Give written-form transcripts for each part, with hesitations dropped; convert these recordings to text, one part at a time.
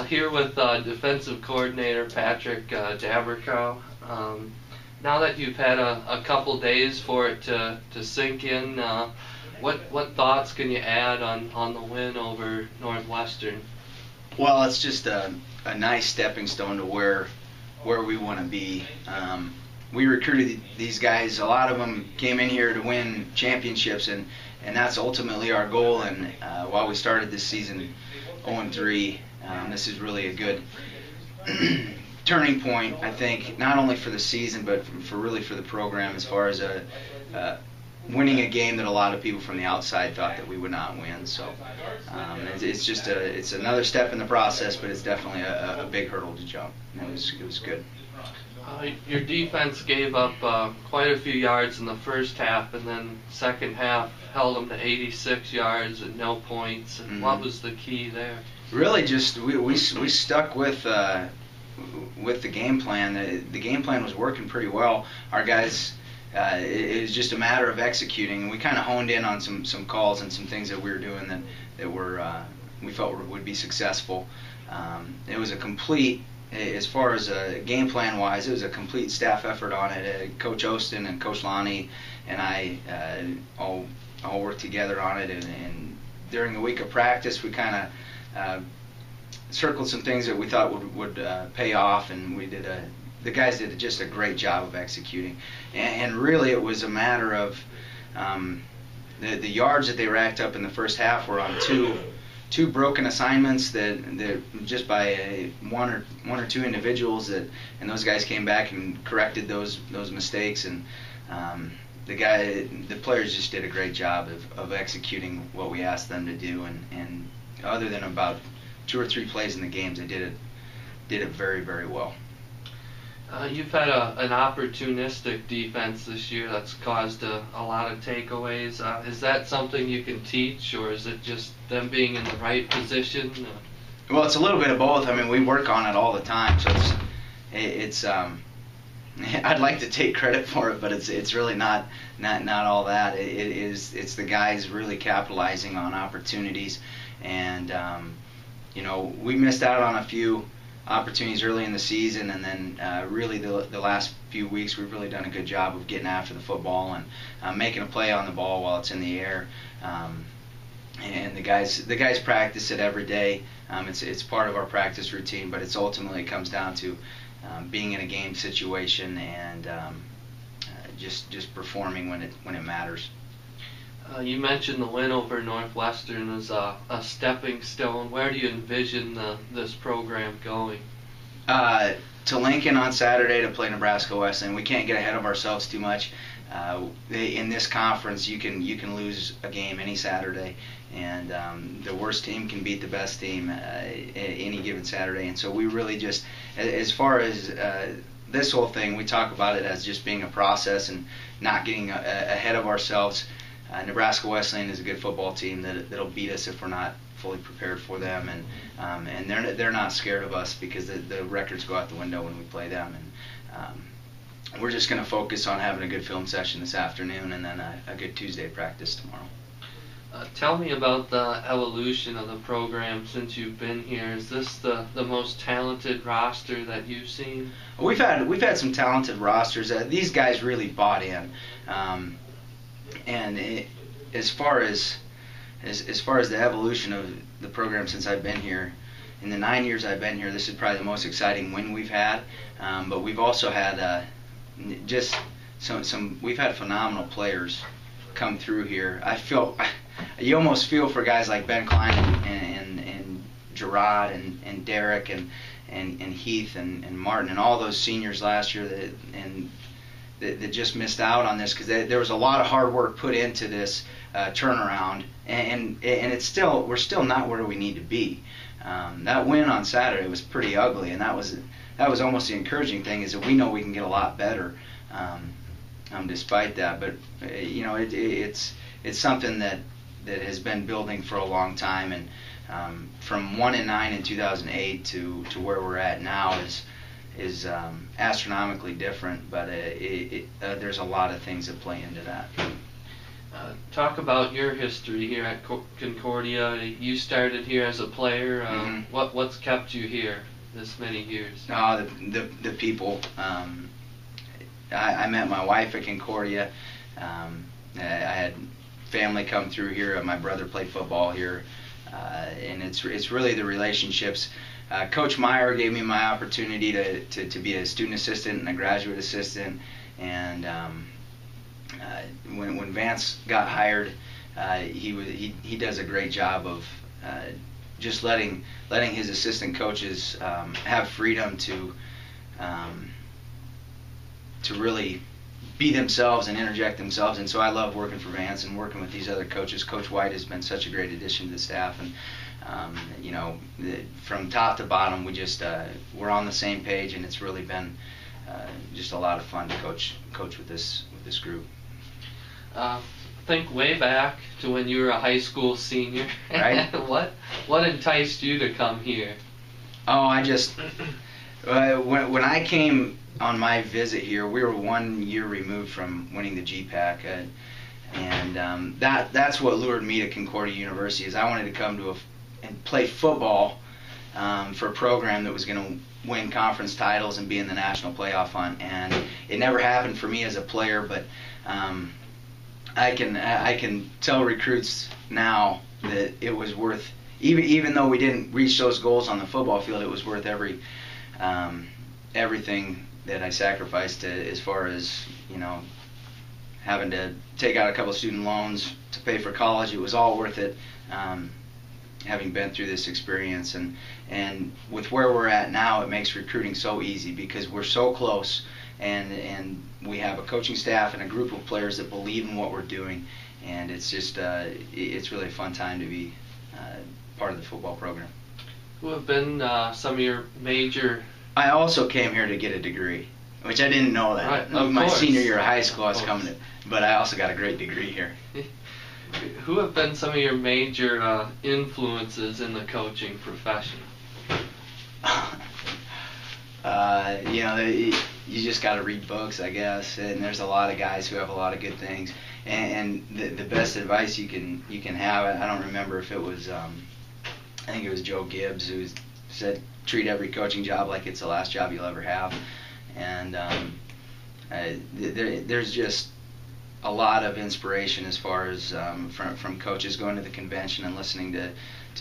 Here with defensive coordinator Patrick Daberkow. Now that you've had a couple days for it to sink in, what thoughts can you add on the win over Northwestern? Well, it's just a nice stepping stone to where we want to be. We recruited these guys. A lot of them came in here to win championships, and that's ultimately our goal. And while we started this season 0-3, this is really a good turning point, I think, not only for the season but for the program, as far as winning a game that a lot of people from the outside thought that we would not win. So it's just it's another step in the process, but it's definitely a big hurdle to jump. It was good. Your defense gave up quite a few yards in the first half, and then second half held them to 86 yards and no points. And what was the key there? Really, just we stuck with the game plan. The game plan was working pretty well. Our guys, it was just a matter of executing, and we kind of honed in on some calls and some things that we were doing that were we felt would be successful. It was a complete, as far as game plan wise, it was a complete staff effort on it. Coach Ostin and Coach Lonnie and I all worked together on it, and during the week of practice we kind of circled some things that we thought would pay off, and the guys did just a great job of executing. And really it was a matter of the yards that they racked up in the first half were on two broken assignments that just by one or two individuals, and those guys came back and corrected those mistakes, and the players just did a great job of executing what we asked them to do, and other than about 2 or 3 plays in the games, they did it very, very well. You've had an opportunistic defense this year that's caused a lot of takeaways. Is that something you can teach, or is it just them being in the right position? Well, it's a little bit of both. I mean, we work on it all the time, so it's I'd like to take credit for it, but it's really not all that. It's the guys really capitalizing on opportunities, and we missed out on a few opportunities early in the season, and then really the last few weeks we've really done a good job of getting after the football and making a play on the ball while it's in the air. And the guys practice it every day. It's part of our practice routine, but it's ultimately comes down to being in a game situation and just performing when it matters. You mentioned the win over Northwestern as a stepping stone. Where do you envision this program going? To Lincoln on Saturday to play Nebraska Wesleyan. We can't get ahead of ourselves too much. In this conference, you can lose a game any Saturday, and the worst team can beat the best team any given Saturday. And so we really just, as far as this whole thing, we talk about it as just being a process and not getting ahead of ourselves. Nebraska Wesleyan is a good football team that'll beat us if we're not fully prepared for them, and they're not scared of us because the records go out the window when we play them, and we're just going to focus on having a good film session this afternoon and then a good Tuesday practice tomorrow. Tell me about the evolution of the program since you've been here. Is this the most talented roster that you've seen? We've had some talented rosters. These guys really bought in. And as far as the evolution of the program since I've been here, in the 9 years I've been here, this is probably the most exciting win we've had. But we've also had just we've had phenomenal players come through here. You almost feel for guys like Ben Klein and Gerard and Derek and Heath and Martin and all those seniors last year that just missed out on this, because there was a lot of hard work put into this turnaround, and we're still not where we need to be. That win on Saturday was pretty ugly, and that was almost the encouraging thing, is that we know we can get a lot better despite that. But it's something that has been building for a long time, and from 1-9 in 2008 to where we're at now is astronomically different, but there's a lot of things that play into that. Talk about your history here at Concordia. You started here as a player. What's kept you here this many years? The people. I met my wife at Concordia. I had family come through here. My brother played football here, and it's really the relationships. Coach Meyer gave me my opportunity to be a student assistant and a graduate assistant, and when Vance got hired, he does a great job of just letting his assistant coaches have freedom to really be themselves and interject themselves. And so I love working for Vance and working with these other coaches. Coach White has been such a great addition to the staff, and from top to bottom, we're on the same page, and it's really been just a lot of fun to coach with this group. Think way back to when you were a high school senior. Right. What enticed you to come here? Oh, I just when I came on my visit here, we were 1 year removed from winning the GPAC, and that's what lured me to Concordia University. Is I wanted to come and play football for a program that was going to win conference titles and be in the national playoff hunt. And it never happened for me as a player, but I can tell recruits now that it was worth, even though we didn't reach those goals on the football field, it was worth everything that I sacrificed as far as having to take out a couple of student loans to pay for college. It was all worth it, having been through this experience. And with where we're at now, it makes recruiting so easy because we're so close, and we have a coaching staff and a group of players that believe in what we're doing, and it's just it's really a fun time to be part of the football program. Who have been some of your major... I also came here to get a degree, which I didn't know that. Right, Of my senior year of high school, I was coming to, but I also got a great degree here. Who have been some of your major influences in the coaching profession? You just got to read books, I guess, and there's a lot of guys who have a lot of good things. And the best advice you can have, I don't remember if it was, I think it was Joe Gibbs who said, treat every coaching job like it's the last job you'll ever have. And there's just a lot of inspiration as far as from coaches going to the convention and listening to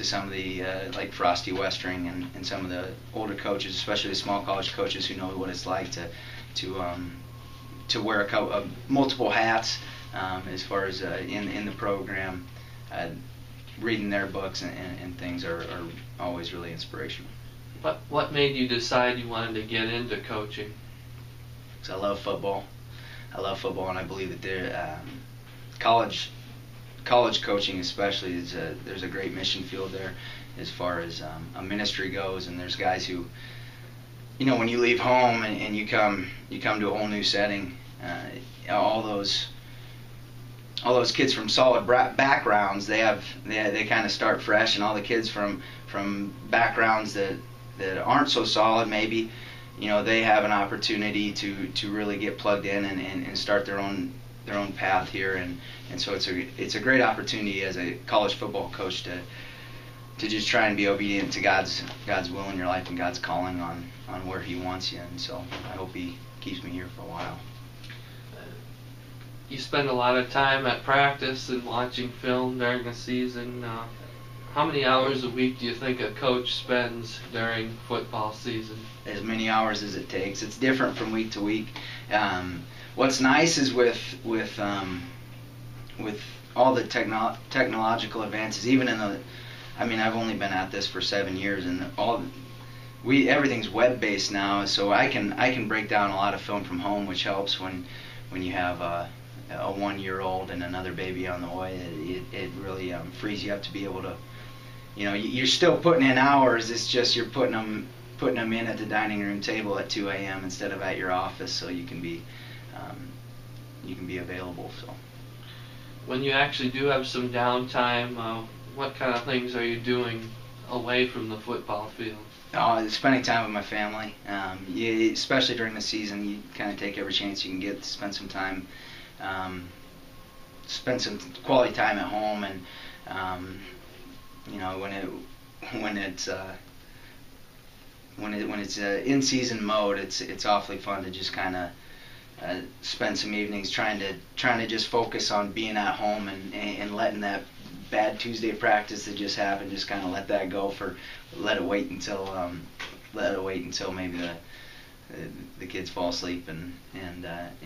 some of the like Frosty Westring and some of the older coaches, especially the small college coaches who know what it's like to wear multiple hats as far as in the program. Reading their books and things are always really inspirational. What made you decide you wanted to get into coaching? Because I love football. And I believe that college coaching especially there's a great mission field there as far as a ministry goes, and there's guys who, when you leave home and you come to a whole new setting, all those kids from solid backgrounds, they kind of start fresh, and all the kids from backgrounds that aren't so solid maybe, they have an opportunity to really get plugged in and start their own path here, and so it's a great opportunity as a college football coach to just try and be obedient to God's will in your life and God's calling on where He wants you, and so I hope He keeps me here for a while. You spend a lot of time at practice and watching film during the season. How many hours a week do you think a coach spends during football season? As many hours as it takes. It's different from week to week. What's nice is with all the technological advances, even I've only been at this for 7 years, and everything's web-based now, so I can break down a lot of film from home, which helps when you have a 1-year-old and another baby on the way. It really frees you up to be able to, you're still putting in hours. It's just you're putting them in at the dining room table at 2 a.m. instead of at your office, so you can be available. So when you actually do have some downtime, what kind of things are you doing away from the football field? Spending time with my family. Especially during the season, you kind of take every chance you can get to spend some time spend some quality time at home, and you know, when it's in season mode, it's awfully fun to just kind of spend some evenings trying to just focus on being at home, and letting that bad Tuesday practice that just happened, just kind of let that go, let it wait until maybe the kids fall asleep, and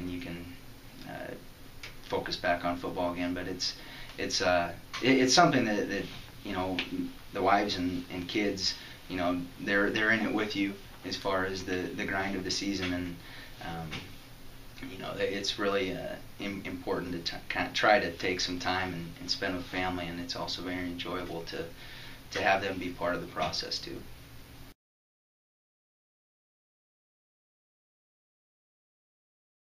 you can focus back on football again. But it's something that you know, the wives and kids, you know, they're in it with you as far as the grind of the season, and you know, it's really important to kind of try to take some time and spend with family, and it's also very enjoyable to have them be part of the process too.